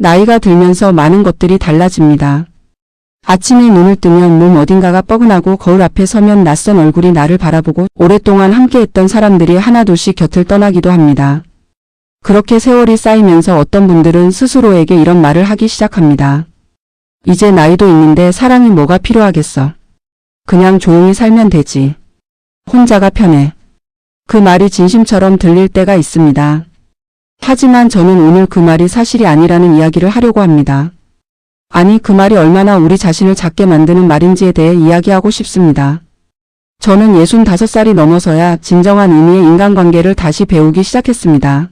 나이가 들면서 많은 것들이 달라집니다. 아침에 눈을 뜨면 몸 어딘가가 뻐근하고 거울 앞에 서면 낯선 얼굴이 나를 바라보고 오랫동안 함께했던 사람들이 하나둘씩 곁을 떠나기도 합니다. 그렇게 세월이 쌓이면서 어떤 분들은 스스로에게 이런 말을 하기 시작합니다. 이제 나이도 있는데 사랑이 뭐가 필요하겠어. 그냥 조용히 살면 되지. 혼자가 편해. 그 말이 진심처럼 들릴 때가 있습니다. 하지만 저는 오늘 그 말이 사실이 아니라는 이야기를 하려고 합니다. 아니, 그 말이 얼마나 우리 자신을 작게 만드는 말인지에 대해 이야기하고 싶습니다. 저는 65살이 넘어서야 진정한 의미의 인간관계를 다시 배우기 시작했습니다.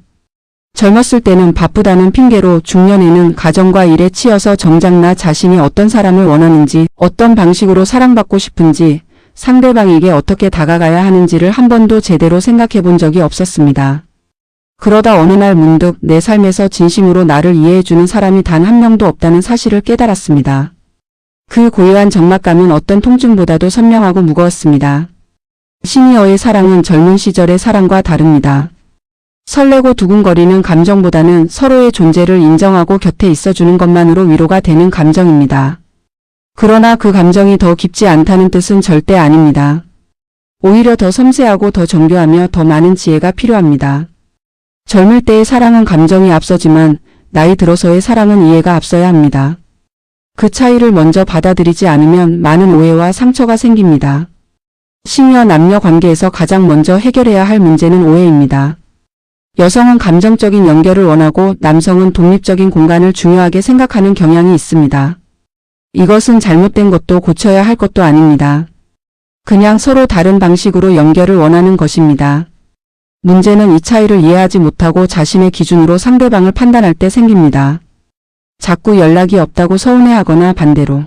젊었을 때는 바쁘다는 핑계로 중년에는 가정과 일에 치여서 정작 나 자신이 어떤 사람을 원하는지, 어떤 방식으로 사랑받고 싶은지, 상대방에게 어떻게 다가가야 하는지를 한 번도 제대로 생각해 본 적이 없었습니다. 그러다 어느 날 문득 내 삶에서 진심으로 나를 이해해주는 사람이 단 한 명도 없다는 사실을 깨달았습니다. 그 고요한 적막감은 어떤 통증보다도 선명하고 무거웠습니다. 시니어의 사랑은 젊은 시절의 사랑과 다릅니다. 설레고 두근거리는 감정보다는 서로의 존재를 인정하고 곁에 있어주는 것만으로 위로가 되는 감정입니다. 그러나 그 감정이 더 깊지 않다는 뜻은 절대 아닙니다. 오히려 더 섬세하고 더 정교하며 더 많은 지혜가 필요합니다. 젊을 때의 사랑은 감정이 앞서지만 나이 들어서의 사랑은 이해가 앞서야 합니다. 그 차이를 먼저 받아들이지 않으면 많은 오해와 상처가 생깁니다. 시니어 남녀 관계에서 가장 먼저 해결해야 할 문제는 오해입니다. 여성은 감정적인 연결을 원하고 남성은 독립적인 공간을 중요하게 생각하는 경향이 있습니다. 이것은 잘못된 것도 고쳐야 할 것도 아닙니다. 그냥 서로 다른 방식으로 연결을 원하는 것입니다. 문제는 이 차이를 이해하지 못하고 자신의 기준으로 상대방을 판단할 때 생깁니다. 자꾸 연락이 없다고 서운해하거나 반대로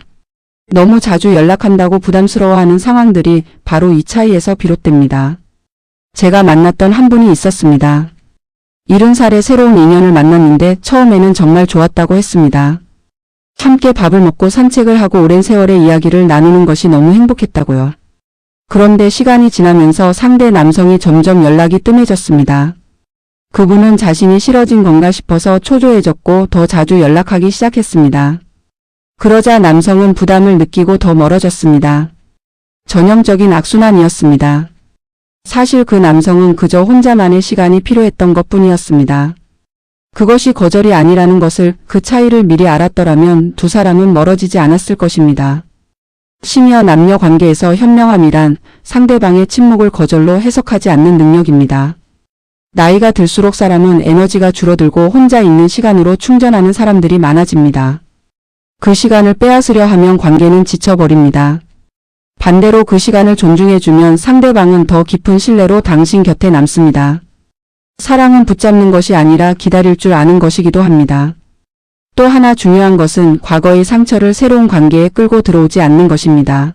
너무 자주 연락한다고 부담스러워하는 상황들이 바로 이 차이에서 비롯됩니다. 제가 만났던 한 분이 있었습니다. 70살에 새로운 인연을 만났는데 처음에는 정말 좋았다고 했습니다. 함께 밥을 먹고 산책을 하고 오랜 세월의 이야기를 나누는 것이 너무 행복했다고요. 그런데 시간이 지나면서 상대 남성이 점점 연락이 뜸해졌습니다. 그분은 자신이 싫어진 건가 싶어서 초조해졌고 더 자주 연락하기 시작했습니다. 그러자 남성은 부담을 느끼고 더 멀어졌습니다. 전형적인 악순환이었습니다. 사실 그 남성은 그저 혼자만의 시간이 필요했던 것뿐이었습니다. 그것이 거절이 아니라는 것을, 그 차이를 미리 알았더라면 두 사람은 멀어지지 않았을 것입니다. 시니어 남녀 관계에서 현명함이란 상대방의 침묵을 거절로 해석하지 않는 능력입니다. 나이가 들수록 사람은 에너지가 줄어들고 혼자 있는 시간으로 충전하는 사람들이 많아집니다. 그 시간을 빼앗으려 하면 관계는 지쳐버립니다. 반대로 그 시간을 존중해주면 상대방은 더 깊은 신뢰로 당신 곁에 남습니다. 사랑은 붙잡는 것이 아니라 기다릴 줄 아는 것이기도 합니다. 또 하나 중요한 것은 과거의 상처를 새로운 관계에 끌고 들어오지 않는 것입니다.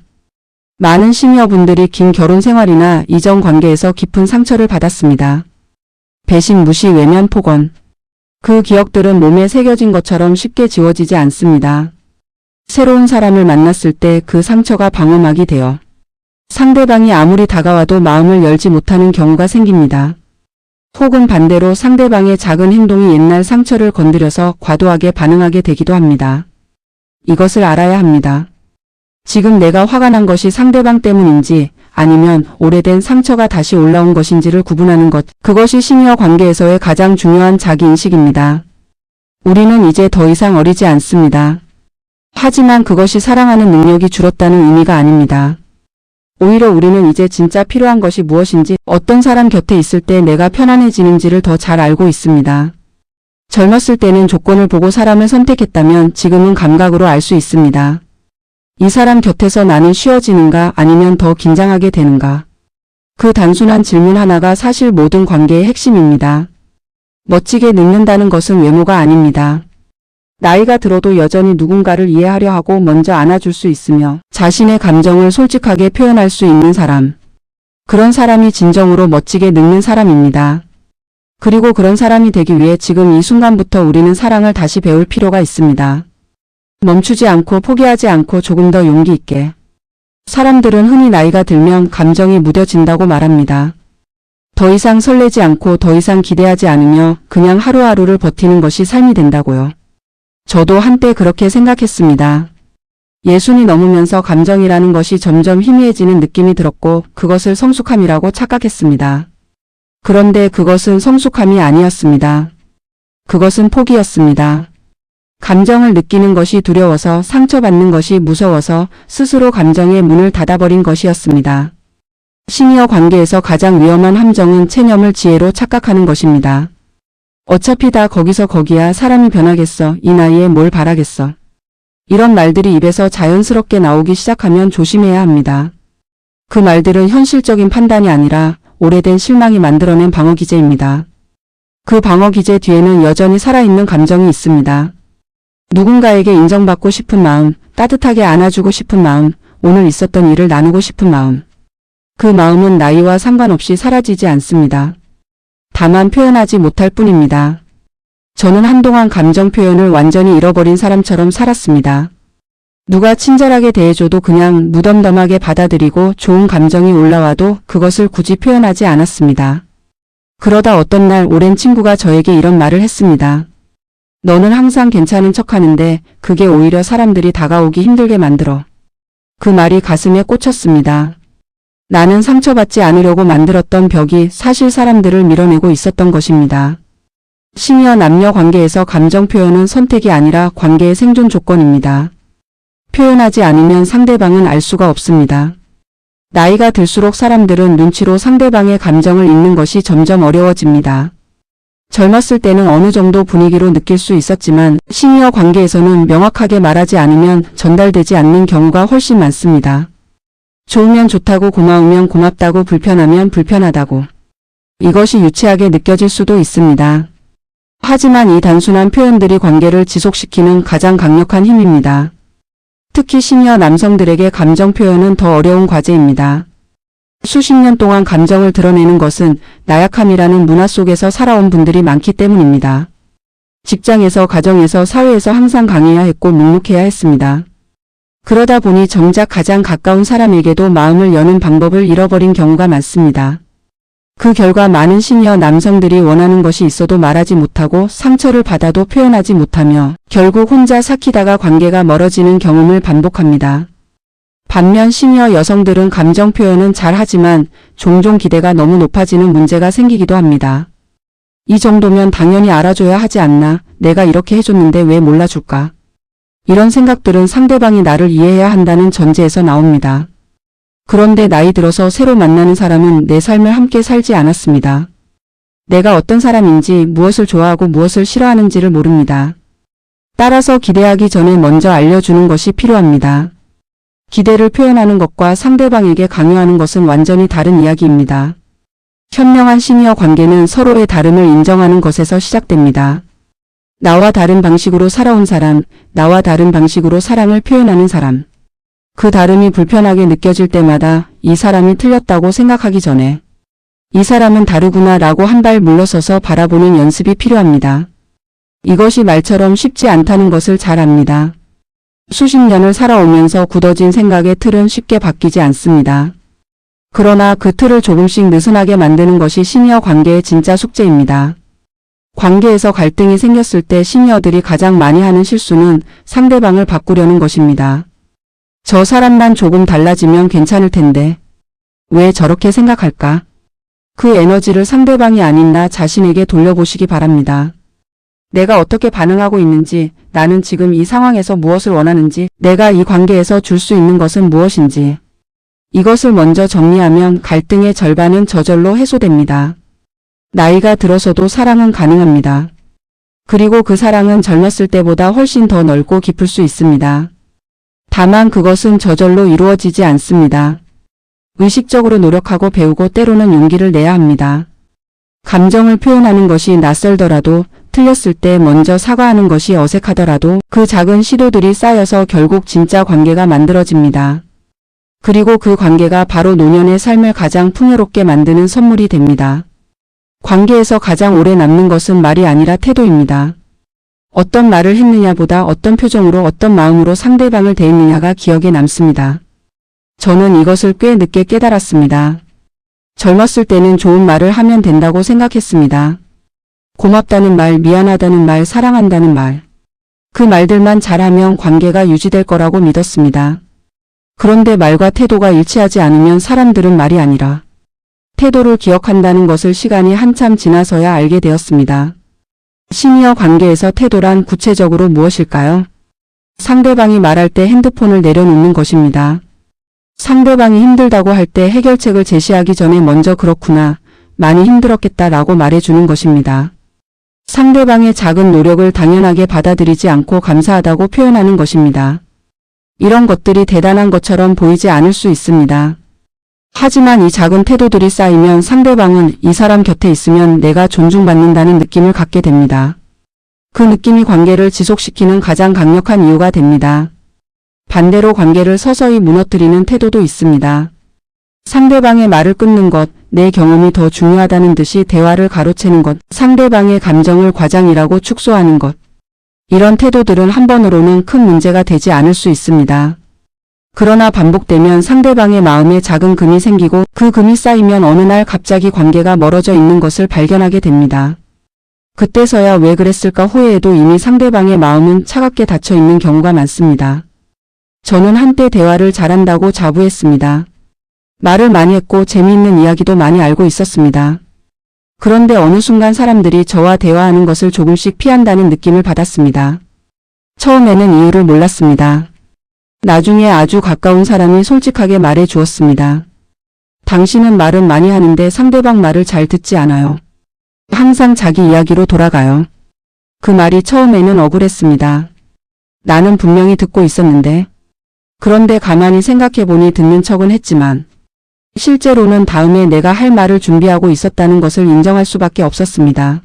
많은 시니어분들이 긴 결혼 생활이나 이전 관계에서 깊은 상처를 받았습니다. 배신, 무시, 외면, 폭언. 그 기억들은 몸에 새겨진 것처럼 쉽게 지워지지 않습니다. 새로운 사람을 만났을 때 그 상처가 방어막이 되어 상대방이 아무리 다가와도 마음을 열지 못하는 경우가 생깁니다. 혹은 반대로 상대방의 작은 행동이 옛날 상처를 건드려서 과도하게 반응하게 되기도 합니다. 이것을 알아야 합니다. 지금 내가 화가 난 것이 상대방 때문인지 아니면 오래된 상처가 다시 올라온 것인지를 구분하는 것, 그것이 시니어 관계에서의 가장 중요한 자기인식입니다. 우리는 이제 더 이상 어리지 않습니다. 하지만 그것이 사랑하는 능력이 줄었다는 의미가 아닙니다. 오히려 우리는 이제 진짜 필요한 것이 무엇인지, 어떤 사람 곁에 있을 때 내가 편안해지는지를 더 잘 알고 있습니다. 젊었을 때는 조건을 보고 사람을 선택했다면 지금은 감각으로 알 수 있습니다. 이 사람 곁에서 나는 쉬워지는가 아니면 더 긴장하게 되는가. 그 단순한 질문 하나가 사실 모든 관계의 핵심입니다. 멋지게 늙는다는 것은 외모가 아닙니다. 나이가 들어도 여전히 누군가를 이해하려 하고 먼저 안아줄 수 있으며 자신의 감정을 솔직하게 표현할 수 있는 사람. 그런 사람이 진정으로 멋지게 늙는 사람입니다. 그리고 그런 사람이 되기 위해 지금 이 순간부터 우리는 사랑을 다시 배울 필요가 있습니다. 멈추지 않고 포기하지 않고 조금 더 용기 있게. 사람들은 흔히 나이가 들면 감정이 무뎌진다고 말합니다. 더 이상 설레지 않고 더 이상 기대하지 않으며 그냥 하루하루를 버티는 것이 삶이 된다고요. 저도 한때 그렇게 생각했습니다. 예순이 넘으면서 감정이라는 것이 점점 희미해지는 느낌이 들었고 그것을 성숙함이라고 착각했습니다. 그런데 그것은 성숙함이 아니었습니다. 그것은 포기였습니다. 감정을 느끼는 것이 두려워서, 상처받는 것이 무서워서 스스로 감정의 문을 닫아버린 것이었습니다. 시니어 관계에서 가장 위험한 함정은 체념을 지혜로 착각하는 것입니다. 어차피 다 거기서 거기야, 사람이 변하겠어, 이 나이에 뭘 바라겠어. 이런 말들이 입에서 자연스럽게 나오기 시작하면 조심해야 합니다. 그 말들은 현실적인 판단이 아니라 오래된 실망이 만들어낸 방어기제입니다. 그 방어기제 뒤에는 여전히 살아있는 감정이 있습니다. 누군가에게 인정받고 싶은 마음, 따뜻하게 안아주고 싶은 마음, 오늘 있었던 일을 나누고 싶은 마음. 그 마음은 나이와 상관없이 사라지지 않습니다. 다만 표현하지 못할 뿐입니다. 저는 한동안 감정 표현을 완전히 잃어버린 사람처럼 살았습니다. 누가 친절하게 대해줘도 그냥 무덤덤하게 받아들이고 좋은 감정이 올라와도 그것을 굳이 표현하지 않았습니다. 그러다 어떤 날 오랜 친구가 저에게 이런 말을 했습니다. 너는 항상 괜찮은 척하는데 그게 오히려 사람들이 다가오기 힘들게 만들어. 그 말이 가슴에 꽂혔습니다. 나는 상처받지 않으려고 만들었던 벽이 사실 사람들을 밀어내고 있었던 것입니다. 시니어 남녀 관계에서 감정 표현은 선택이 아니라 관계의 생존 조건입니다. 표현하지 않으면 상대방은 알 수가 없습니다. 나이가 들수록 사람들은 눈치로 상대방의 감정을 읽는 것이 점점 어려워집니다. 젊었을 때는 어느 정도 분위기로 느낄 수 있었지만 시니어 관계에서는 명확하게 말하지 않으면 전달되지 않는 경우가 훨씬 많습니다. 좋으면 좋다고, 고마우면 고맙다고, 불편하면 불편하다고. 이것이 유치하게 느껴질 수도 있습니다. 하지만 이 단순한 표현들이 관계를 지속시키는 가장 강력한 힘입니다. 특히 시니어 남성들에게 감정 표현은 더 어려운 과제입니다. 수십 년 동안 감정을 드러내는 것은 나약함이라는 문화 속에서 살아온 분들이 많기 때문입니다. 직장에서, 가정에서, 사회에서 항상 강해야 했고 묵묵해야 했습니다. 그러다 보니 정작 가장 가까운 사람에게도 마음을 여는 방법을 잃어버린 경우가 많습니다. 그 결과 많은 시니어 남성들이 원하는 것이 있어도 말하지 못하고 상처를 받아도 표현하지 못하며 결국 혼자 삭히다가 관계가 멀어지는 경험을 반복합니다. 반면 시니어 여성들은 감정 표현은 잘하지만 종종 기대가 너무 높아지는 문제가 생기기도 합니다. 이 정도면 당연히 알아줘야 하지 않나, 내가 이렇게 해줬는데 왜 몰라줄까. 이런 생각들은 상대방이 나를 이해해야 한다는 전제에서 나옵니다. 그런데 나이 들어서 새로 만나는 사람은 내 삶을 함께 살지 않았습니다. 내가 어떤 사람인지, 무엇을 좋아하고 무엇을 싫어하는지를 모릅니다. 따라서 기대하기 전에 먼저 알려주는 것이 필요합니다. 기대를 표현하는 것과 상대방에게 강요하는 것은 완전히 다른 이야기입니다. 현명한 시니어 관계는 서로의 다름을 인정하는 것에서 시작됩니다. 나와 다른 방식으로 살아온 사람, 나와 다른 방식으로 사랑을 표현하는 사람. 그 다름이 불편하게 느껴질 때마다 이 사람이 틀렸다고 생각하기 전에 이 사람은 다르구나 라고 한 발 물러서서 바라보는 연습이 필요합니다. 이것이 말처럼 쉽지 않다는 것을 잘 압니다. 수십 년을 살아오면서 굳어진 생각의 틀은 쉽게 바뀌지 않습니다. 그러나 그 틀을 조금씩 느슨하게 만드는 것이 시니어 관계의 진짜 숙제입니다. 관계에서 갈등이 생겼을 때 시니어들이 가장 많이 하는 실수는 상대방을 바꾸려는 것입니다. 저 사람만 조금 달라지면 괜찮을 텐데 왜 저렇게 생각할까? 그 에너지를 상대방이 아닌 나 자신에게 돌려보시기 바랍니다. 내가 어떻게 반응하고 있는지, 나는 지금 이 상황에서 무엇을 원하는지, 내가 이 관계에서 줄 수 있는 것은 무엇인지. 이것을 먼저 정리하면 갈등의 절반은 저절로 해소됩니다. 나이가 들어서도 사랑은 가능합니다. 그리고 그 사랑은 젊었을 때보다 훨씬 더 넓고 깊을 수 있습니다. 다만 그것은 저절로 이루어지지 않습니다. 의식적으로 노력하고 배우고 때로는 용기를 내야 합니다. 감정을 표현하는 것이 낯설더라도, 틀렸을 때 먼저 사과하는 것이 어색하더라도 그 작은 시도들이 쌓여서 결국 진짜 관계가 만들어집니다. 그리고 그 관계가 바로 노년의 삶을 가장 풍요롭게 만드는 선물이 됩니다. 관계에서 가장 오래 남는 것은 말이 아니라 태도입니다. 어떤 말을 했느냐보다 어떤 표정으로, 어떤 마음으로 상대방을 대했느냐가 기억에 남습니다. 저는 이것을 꽤 늦게 깨달았습니다. 젊었을 때는 좋은 말을 하면 된다고 생각했습니다. 고맙다는 말, 미안하다는 말, 사랑한다는 말. 그 말들만 잘하면 관계가 유지될 거라고 믿었습니다. 그런데 말과 태도가 일치하지 않으면 사람들은 말이 아니라 태도를 기억한다는 것을 시간이 한참 지나서야 알게 되었습니다. 시니어 관계에서 태도란 구체적으로 무엇일까요? 상대방이 말할 때 핸드폰을 내려놓는 것입니다. 상대방이 힘들다고 할 때 해결책을 제시하기 전에 먼저 그렇구나, 많이 힘들었겠다라고 말해주는 것입니다. 상대방의 작은 노력을 당연하게 받아들이지 않고 감사하다고 표현하는 것입니다. 이런 것들이 대단한 것처럼 보이지 않을 수 있습니다. 하지만 이 작은 태도들이 쌓이면 상대방은 이 사람 곁에 있으면 내가 존중받는다는 느낌을 갖게 됩니다. 그 느낌이 관계를 지속시키는 가장 강력한 이유가 됩니다. 반대로 관계를 서서히 무너뜨리는 태도도 있습니다. 상대방의 말을 끊는 것, 내 경험이 더 중요하다는 듯이 대화를 가로채는 것, 상대방의 감정을 과장이라고 축소하는 것. 이런 태도들은 한 번으로는 큰 문제가 되지 않을 수 있습니다. 그러나 반복되면 상대방의 마음에 작은 금이 생기고 그 금이 쌓이면 어느 날 갑자기 관계가 멀어져 있는 것을 발견하게 됩니다. 그때서야 왜 그랬을까 후회해도 이미 상대방의 마음은 차갑게 닫혀 있는 경우가 많습니다. 저는 한때 대화를 잘한다고 자부했습니다. 말을 많이 했고 재미있는 이야기도 많이 알고 있었습니다. 그런데 어느 순간 사람들이 저와 대화하는 것을 조금씩 피한다는 느낌을 받았습니다. 처음에는 이유를 몰랐습니다. 나중에 아주 가까운 사람이 솔직하게 말해 주었습니다. 당신은 말은 많이 하는데 상대방 말을 잘 듣지 않아요. 항상 자기 이야기로 돌아가요. 그 말이 처음에는 억울했습니다. 나는 분명히 듣고 있었는데. 그런데 가만히 생각해보니 듣는 척은 했지만 실제로는 다음에 내가 할 말을 준비하고 있었다는 것을 인정할 수밖에 없었습니다.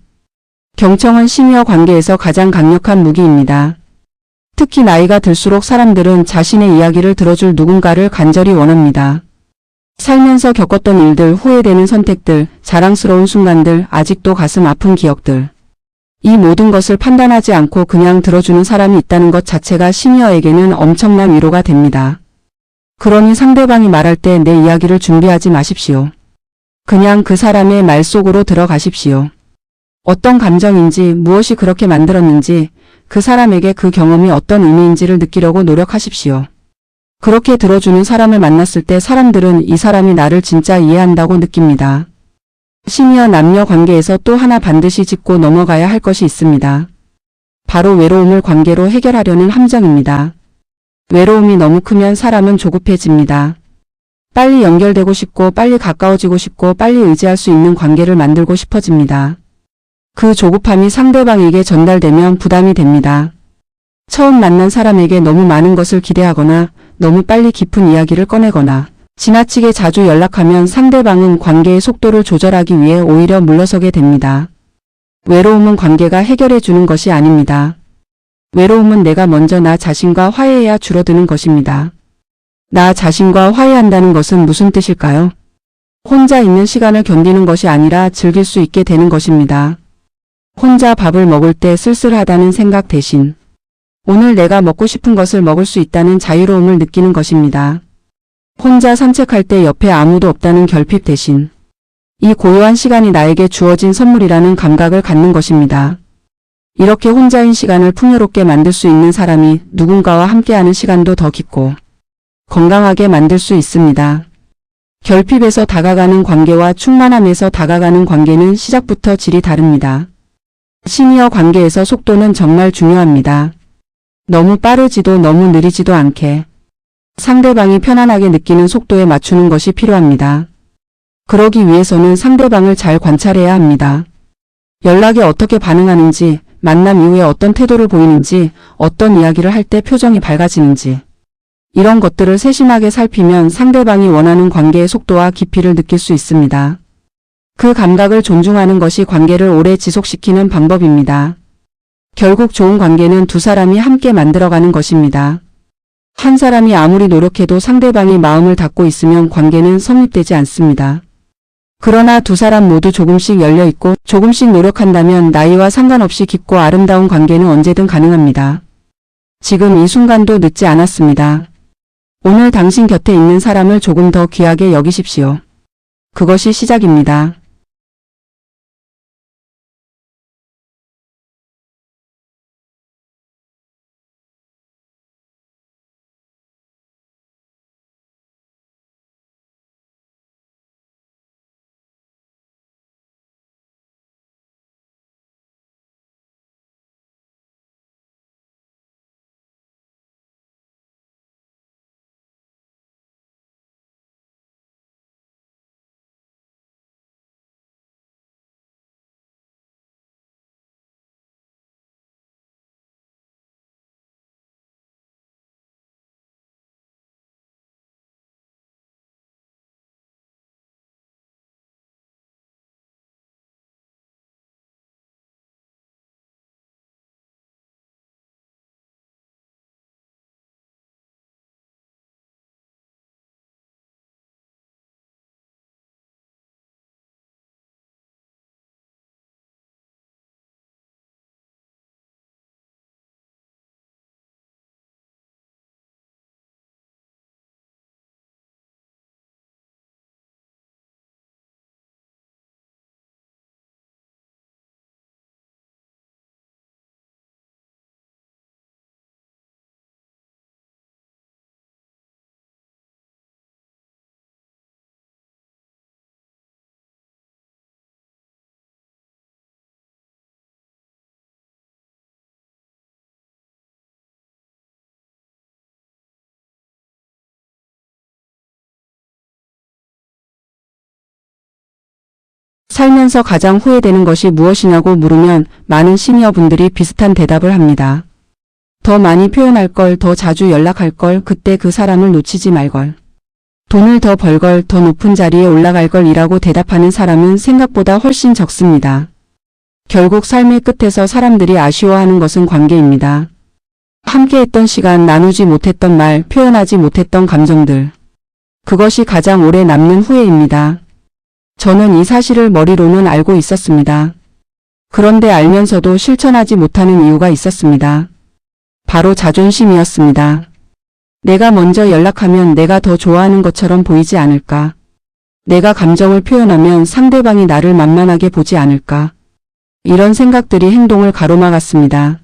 경청은 시니어 관계에서 가장 강력한 무기입니다. 특히 나이가 들수록 사람들은 자신의 이야기를 들어줄 누군가를 간절히 원합니다. 살면서 겪었던 일들, 후회되는 선택들, 자랑스러운 순간들, 아직도 가슴 아픈 기억들. 이 모든 것을 판단하지 않고 그냥 들어주는 사람이 있다는 것 자체가 시니어에게는 엄청난 위로가 됩니다. 그러니 상대방이 말할 때 내 이야기를 준비하지 마십시오. 그냥 그 사람의 말 속으로 들어가십시오. 어떤 감정인지, 무엇이 그렇게 만들었는지, 그 사람에게 그 경험이 어떤 의미인지를 느끼려고 노력하십시오. 그렇게 들어주는 사람을 만났을 때 사람들은 이 사람이 나를 진짜 이해한다고 느낍니다. 시니어 남녀 관계에서 또 하나 반드시 짚고 넘어가야 할 것이 있습니다. 바로 외로움을 관계로 해결하려는 함정입니다. 외로움이 너무 크면 사람은 조급해집니다. 빨리 연결되고 싶고 빨리 가까워지고 싶고 빨리 의지할 수 있는 관계를 만들고 싶어집니다. 그 조급함이 상대방에게 전달되면 부담이 됩니다. 처음 만난 사람에게 너무 많은 것을 기대하거나 너무 빨리 깊은 이야기를 꺼내거나 지나치게 자주 연락하면 상대방은 관계의 속도를 조절하기 위해 오히려 물러서게 됩니다. 외로움은 관계가 해결해 주는 것이 아닙니다. 외로움은 내가 먼저 나 자신과 화해해야 줄어드는 것입니다. 나 자신과 화해한다는 것은 무슨 뜻일까요? 혼자 있는 시간을 견디는 것이 아니라 즐길 수 있게 되는 것입니다. 혼자 밥을 먹을 때 쓸쓸하다는 생각 대신 오늘 내가 먹고 싶은 것을 먹을 수 있다는 자유로움을 느끼는 것입니다. 혼자 산책할 때 옆에 아무도 없다는 결핍 대신 이 고요한 시간이 나에게 주어진 선물이라는 감각을 갖는 것입니다. 이렇게 혼자인 시간을 풍요롭게 만들 수 있는 사람이 누군가와 함께하는 시간도 더 깊고 건강하게 만들 수 있습니다. 결핍에서 다가가는 관계와 충만함에서 다가가는 관계는 시작부터 질이 다릅니다. 시니어 관계에서 속도는 정말 중요합니다. 너무 빠르지도 너무 느리지도 않게 상대방이 편안하게 느끼는 속도에 맞추는 것이 필요합니다. 그러기 위해서는 상대방을 잘 관찰해야 합니다. 연락에 어떻게 반응하는지, 만남 이후에 어떤 태도를 보이는지, 어떤 이야기를 할 때 표정이 밝아지는지 이런 것들을 세심하게 살피면 상대방이 원하는 관계의 속도와 깊이를 느낄 수 있습니다. 그 감각을 존중하는 것이 관계를 오래 지속시키는 방법입니다. 결국 좋은 관계는 두 사람이 함께 만들어가는 것입니다. 한 사람이 아무리 노력해도 상대방이 마음을 닫고 있으면 관계는 성립되지 않습니다. 그러나 두 사람 모두 조금씩 열려있고 조금씩 노력한다면 나이와 상관없이 깊고 아름다운 관계는 언제든 가능합니다. 지금 이 순간도 늦지 않았습니다. 오늘 당신 곁에 있는 사람을 조금 더 귀하게 여기십시오. 그것이 시작입니다. 살면서 가장 후회되는 것이 무엇이냐고 물으면 많은 시니어분들이 비슷한 대답을 합니다. 더 많이 표현할 걸, 더 자주 연락할 걸, 그때 그 사람을 놓치지 말 걸. 돈을 더 벌 걸, 더 높은 자리에 올라갈 걸 이라고 대답하는 사람은 생각보다 훨씬 적습니다. 결국 삶의 끝에서 사람들이 아쉬워하는 것은 관계입니다. 함께했던 시간, 나누지 못했던 말, 표현하지 못했던 감정들. 그것이 가장 오래 남는 후회입니다. 저는 이 사실을 머리로는 알고 있었습니다. 그런데 알면서도 실천하지 못하는 이유가 있었습니다. 바로 자존심이었습니다. 내가 먼저 연락하면 내가 더 좋아하는 것처럼 보이지 않을까? 내가 감정을 표현하면 상대방이 나를 만만하게 보지 않을까? 이런 생각들이 행동을 가로막았습니다.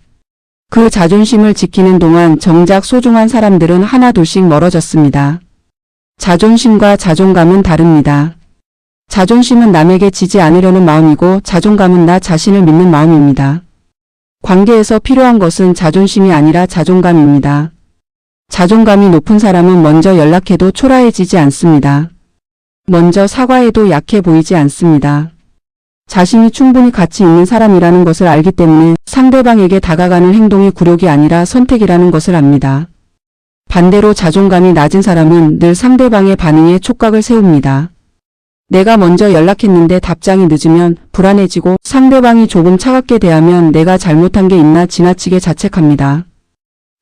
그 자존심을 지키는 동안 정작 소중한 사람들은 하나둘씩 멀어졌습니다. 자존심과 자존감은 다릅니다. 자존심은 남에게 지지 않으려는 마음이고 자존감은 나 자신을 믿는 마음입니다. 관계에서 필요한 것은 자존심이 아니라 자존감입니다. 자존감이 높은 사람은 먼저 연락해도 초라해지지 않습니다. 먼저 사과해도 약해 보이지 않습니다. 자신이 충분히 가치 있는 사람이라는 것을 알기 때문에 상대방에게 다가가는 행동이 굴욕이 아니라 선택이라는 것을 압니다. 반대로 자존감이 낮은 사람은 늘 상대방의 반응에 촉각을 세웁니다. 내가 먼저 연락했는데 답장이 늦으면 불안해지고 상대방이 조금 차갑게 대하면 내가 잘못한 게 있나 지나치게 자책합니다.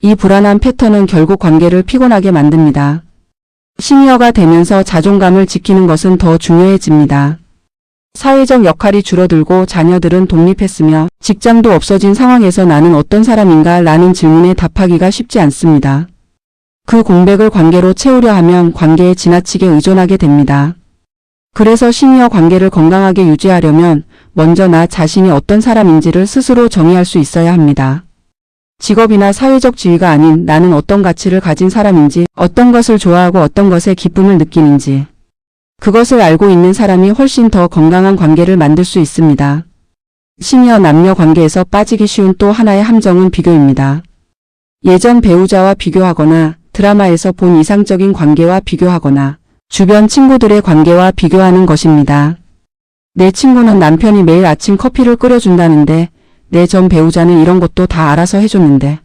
이 불안한 패턴은 결국 관계를 피곤하게 만듭니다. 시니어가 되면서 자존감을 지키는 것은 더 중요해집니다. 사회적 역할이 줄어들고 자녀들은 독립했으며 직장도 없어진 상황에서 나는 어떤 사람인가 라는 질문에 답하기가 쉽지 않습니다. 그 공백을 관계로 채우려 하면 관계에 지나치게 의존하게 됩니다. 그래서 시니어 관계를 건강하게 유지하려면 먼저 나 자신이 어떤 사람인지를 스스로 정의할 수 있어야 합니다. 직업이나 사회적 지위가 아닌 나는 어떤 가치를 가진 사람인지, 어떤 것을 좋아하고 어떤 것에 기쁨을 느끼는지. 그것을 알고 있는 사람이 훨씬 더 건강한 관계를 만들 수 있습니다. 시니어 남녀 관계에서 빠지기 쉬운 또 하나의 함정은 비교입니다. 예전 배우자와 비교하거나 드라마에서 본 이상적인 관계와 비교하거나 주변 친구들의 관계와 비교하는 것입니다. 내 친구는 남편이 매일 아침 커피를 끓여준다는데 내 전 배우자는 이런 것도 다 알아서 해줬는데.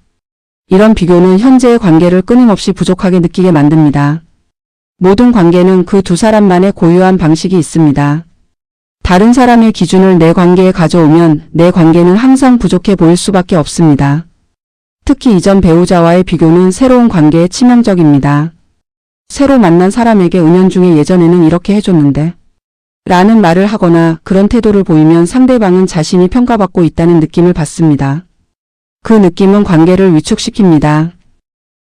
이런 비교는 현재의 관계를 끊임없이 부족하게 느끼게 만듭니다. 모든 관계는 그 두 사람만의 고유한 방식이 있습니다. 다른 사람의 기준을 내 관계에 가져오면 내 관계는 항상 부족해 보일 수밖에 없습니다. 특히 이전 배우자와의 비교는 새로운 관계에 치명적입니다. 새로 만난 사람에게 은연중에 예전에는 이렇게 해줬는데 라는 말을 하거나 그런 태도를 보이면 상대방은 자신이 평가받고 있다는 느낌을 받습니다. 그 느낌은 관계를 위축시킵니다.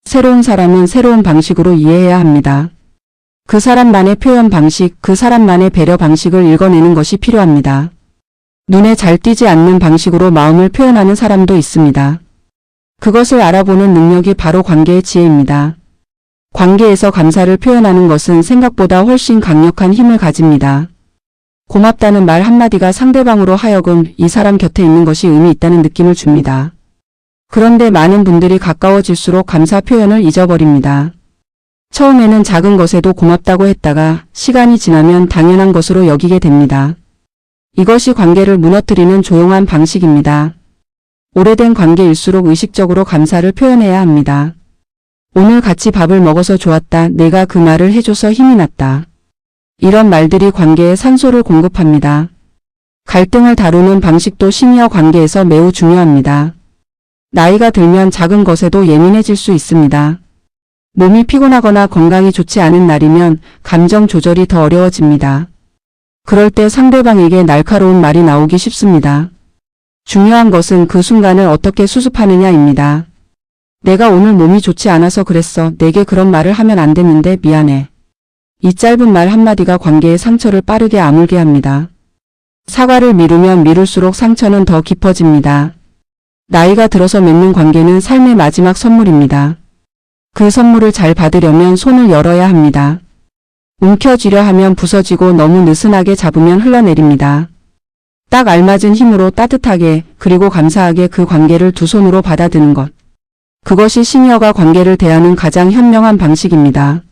새로운 사람은 새로운 방식으로 이해해야 합니다. 그 사람만의 표현 방식, 그 사람만의 배려 방식을 읽어내는 것이 필요합니다. 눈에 잘 띄지 않는 방식으로 마음을 표현하는 사람도 있습니다. 그것을 알아보는 능력이 바로 관계의 지혜입니다. 관계에서 감사를 표현하는 것은 생각보다 훨씬 강력한 힘을 가집니다. 고맙다는 말 한마디가 상대방으로 하여금 이 사람 곁에 있는 것이 의미 있다는 느낌을 줍니다. 그런데 많은 분들이 가까워질수록 감사 표현을 잊어버립니다. 처음에는 작은 것에도 고맙다고 했다가 시간이 지나면 당연한 것으로 여기게 됩니다. 이것이 관계를 무너뜨리는 조용한 방식입니다. 오래된 관계일수록 의식적으로 감사를 표현해야 합니다. 오늘 같이 밥을 먹어서 좋았다. 내가 그 말을 해줘서 힘이 났다. 이런 말들이 관계에 산소를 공급합니다. 갈등을 다루는 방식도 시니어 관계에서 매우 중요합니다. 나이가 들면 작은 것에도 예민해질 수 있습니다. 몸이 피곤하거나 건강이 좋지 않은 날이면 감정 조절이 더 어려워집니다. 그럴 때 상대방에게 날카로운 말이 나오기 쉽습니다. 중요한 것은 그 순간을 어떻게 수습하느냐입니다. 내가 오늘 몸이 좋지 않아서 그랬어. 내게 그런 말을 하면 안 됐는데 미안해. 이 짧은 말 한마디가 관계의 상처를 빠르게 아물게 합니다. 사과를 미루면 미룰수록 상처는 더 깊어집니다. 나이가 들어서 맺는 관계는 삶의 마지막 선물입니다. 그 선물을 잘 받으려면 손을 열어야 합니다. 움켜쥐려 하면 부서지고 너무 느슨하게 잡으면 흘러내립니다. 딱 알맞은 힘으로 따뜻하게 그리고 감사하게 그 관계를 두 손으로 받아드는 것. 그것이 시니어가 관계를 대하는 가장 현명한 방식입니다.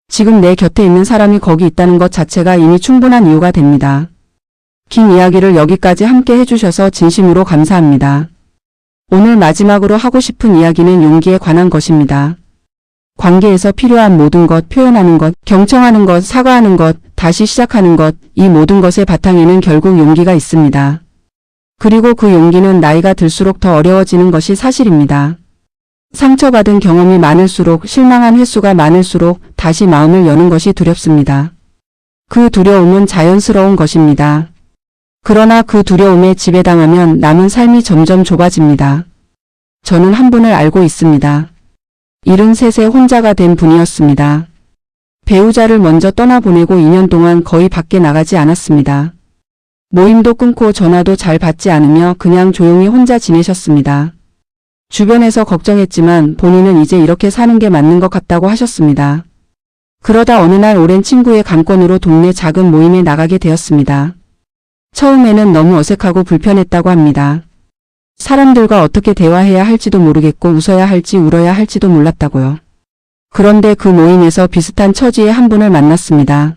지금 내 곁에 있는 사람이 거기 있다는 것 자체가 이미 충분한 이유가 됩니다. 긴 이야기를 여기까지 함께 해주셔서 진심으로 감사합니다. 오늘 마지막으로 하고 싶은 이야기는 용기에 관한 것입니다. 관계에서 필요한 모든 것, 표현하는 것, 경청하는 것, 사과하는 것, 다시 시작하는 것, 이 모든 것의 바탕에는 결국 용기가 있습니다. 그리고 그 용기는 나이가 들수록 더 어려워지는 것이 사실입니다. 상처받은 경험이 많을수록, 실망한 횟수가 많을수록 다시 마음을 여는 것이 두렵습니다. 그 두려움은 자연스러운 것입니다. 그러나 그 두려움에 지배당하면 남은 삶이 점점 좁아집니다. 저는 한 분을 알고 있습니다. 73세 혼자가 된 분이었습니다. 배우자를 먼저 떠나보내고 2년 동안 거의 밖에 나가지 않았습니다. 모임도 끊고 전화도 잘 받지 않으며 그냥 조용히 혼자 지내셨습니다. 주변에서 걱정했지만 본인은 이제 이렇게 사는 게 맞는 것 같다고 하셨습니다. 그러다 어느 날 오랜 친구의 강권으로 동네 작은 모임에 나가게 되었습니다. 처음에는 너무 어색하고 불편했다고 합니다. 사람들과 어떻게 대화해야 할지도 모르겠고 웃어야 할지 울어야 할지도 몰랐다고요. 그런데 그 모임에서 비슷한 처지의 한 분을 만났습니다.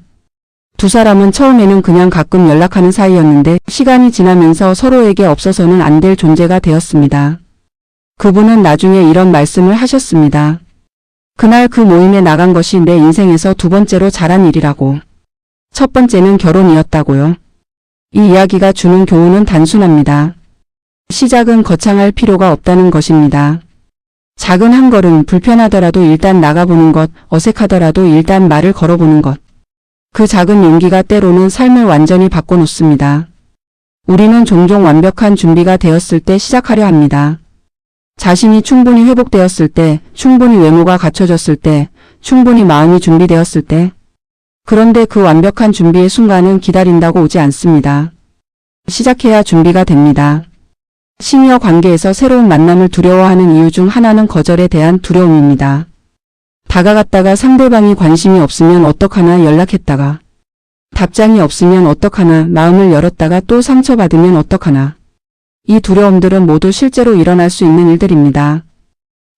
두 사람은 처음에는 그냥 가끔 연락하는 사이였는데 시간이 지나면서 서로에게 없어서는 안 될 존재가 되었습니다. 그분은 나중에 이런 말씀을 하셨습니다. 그날 그 모임에 나간 것이 내 인생에서 두 번째로 잘한 일이라고. 첫 번째는 결혼이었다고요. 이 이야기가 주는 교훈은 단순합니다. 시작은 거창할 필요가 없다는 것입니다. 작은 한 걸음, 불편하더라도 일단 나가보는 것, 어색하더라도 일단 말을 걸어보는 것. 그 작은 용기가 때로는 삶을 완전히 바꿔놓습니다. 우리는 종종 완벽한 준비가 되었을 때 시작하려 합니다. 자신이 충분히 회복되었을 때, 충분히 외모가 갖춰졌을 때, 충분히 마음이 준비되었을 때. 그런데 그 완벽한 준비의 순간은 기다린다고 오지 않습니다. 시작해야 준비가 됩니다. 시니어 관계에서 새로운 만남을 두려워하는 이유 중 하나는 거절에 대한 두려움입니다. 다가갔다가 상대방이 관심이 없으면 어떡하나 연락했다가 답장이 없으면 어떡하나 마음을 열었다가 또 상처받으면 어떡하나. 이 두려움들은 모두 실제로 일어날 수 있는 일들입니다.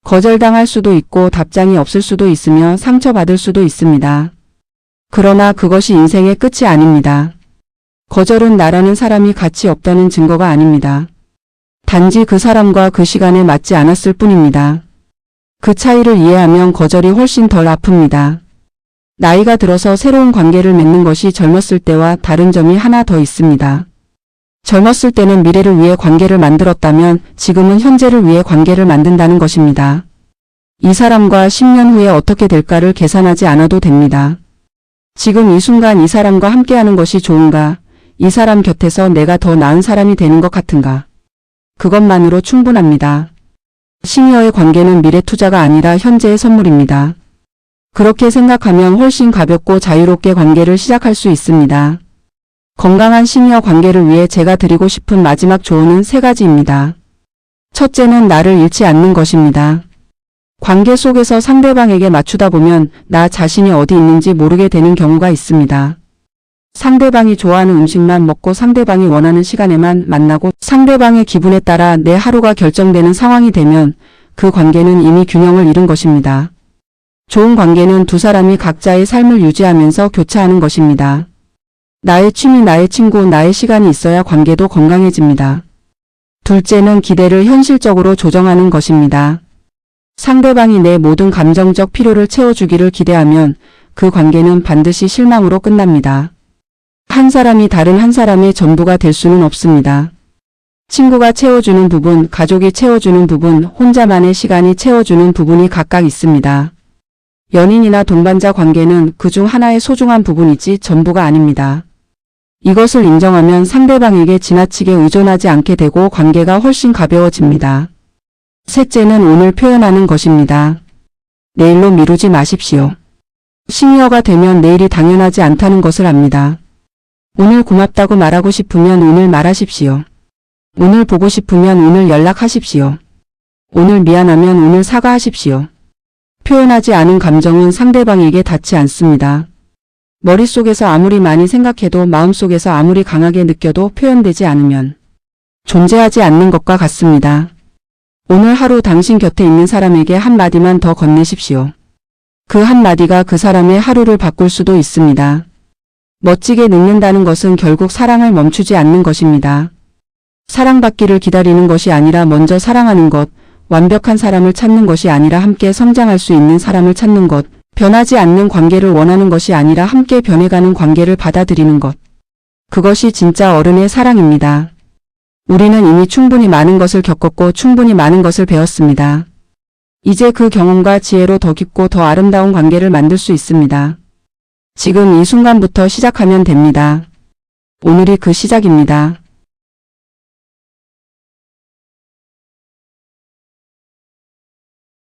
거절당할 수도 있고 답장이 없을 수도 있으며 상처받을 수도 있습니다. 그러나 그것이 인생의 끝이 아닙니다. 거절은 나라는 사람이 가치 없다는 증거가 아닙니다. 단지 그 사람과 그 시간에 맞지 않았을 뿐입니다. 그 차이를 이해하면 거절이 훨씬 덜 아픕니다. 나이가 들어서 새로운 관계를 맺는 것이 젊었을 때와 다른 점이 하나 더 있습니다. 젊었을 때는 미래를 위해 관계를 만들었다면 지금은 현재를 위해 관계를 만든다는 것입니다. 이 사람과 10년 후에 어떻게 될까를 계산하지 않아도 됩니다. 지금 이 순간 이 사람과 함께하는 것이 좋은가? 이 사람 곁에서 내가 더 나은 사람이 되는 것 같은가? 그것만으로 충분합니다. 시니어의 관계는 미래 투자가 아니라 현재의 선물입니다. 그렇게 생각하면 훨씬 가볍고 자유롭게 관계를 시작할 수 있습니다. 건강한 시니어 관계를 위해 제가 드리고 싶은 마지막 조언은 3가지입니다. 첫째는 나를 잃지 않는 것입니다. 관계 속에서 상대방에게 맞추다 보면 나 자신이 어디 있는지 모르게 되는 경우가 있습니다. 상대방이 좋아하는 음식만 먹고 상대방이 원하는 시간에만 만나고 상대방의 기분에 따라 내 하루가 결정되는 상황이 되면 그 관계는 이미 균형을 잃은 것입니다. 좋은 관계는 두 사람이 각자의 삶을 유지하면서 교차하는 것입니다. 나의 취미, 나의 친구, 나의 시간이 있어야 관계도 건강해집니다. 둘째는 기대를 현실적으로 조정하는 것입니다. 상대방이 내 모든 감정적 필요를 채워주기를 기대하면 그 관계는 반드시 실망으로 끝납니다. 한 사람이 다른 한 사람의 전부가 될 수는 없습니다. 친구가 채워주는 부분, 가족이 채워주는 부분, 혼자만의 시간이 채워주는 부분이 각각 있습니다. 연인이나 동반자 관계는 그중 하나의 소중한 부분이지 전부가 아닙니다. 이것을 인정하면 상대방에게 지나치게 의존하지 않게 되고 관계가 훨씬 가벼워집니다. 셋째는 오늘 표현하는 것입니다. 내일로 미루지 마십시오. 시니어가 되면 내일이 당연하지 않다는 것을 압니다. 오늘 고맙다고 말하고 싶으면 오늘 말하십시오. 오늘 보고 싶으면 오늘 연락하십시오. 오늘 미안하면 오늘 사과하십시오. 표현하지 않은 감정은 상대방에게 닿지 않습니다. 머릿속에서 아무리 많이 생각해도 마음속에서 아무리 강하게 느껴도 표현되지 않으면 존재하지 않는 것과 같습니다. 오늘 하루 당신 곁에 있는 사람에게 한마디만 더 건네십시오. 그 한마디가 그 사람의 하루를 바꿀 수도 있습니다. 멋지게 늙는다는 것은 결국 사랑을 멈추지 않는 것입니다. 사랑받기를 기다리는 것이 아니라 먼저 사랑하는 것, 완벽한 사람을 찾는 것이 아니라 함께 성장할 수 있는 사람을 찾는 것, 변하지 않는 관계를 원하는 것이 아니라 함께 변해가는 관계를 받아들이는 것. 그것이 진짜 어른의 사랑입니다. 우리는 이미 충분히 많은 것을 겪었고 충분히 많은 것을 배웠습니다. 이제 그 경험과 지혜로 더 깊고 더 아름다운 관계를 만들 수 있습니다. 지금 이 순간부터 시작하면 됩니다. 오늘이 그 시작입니다.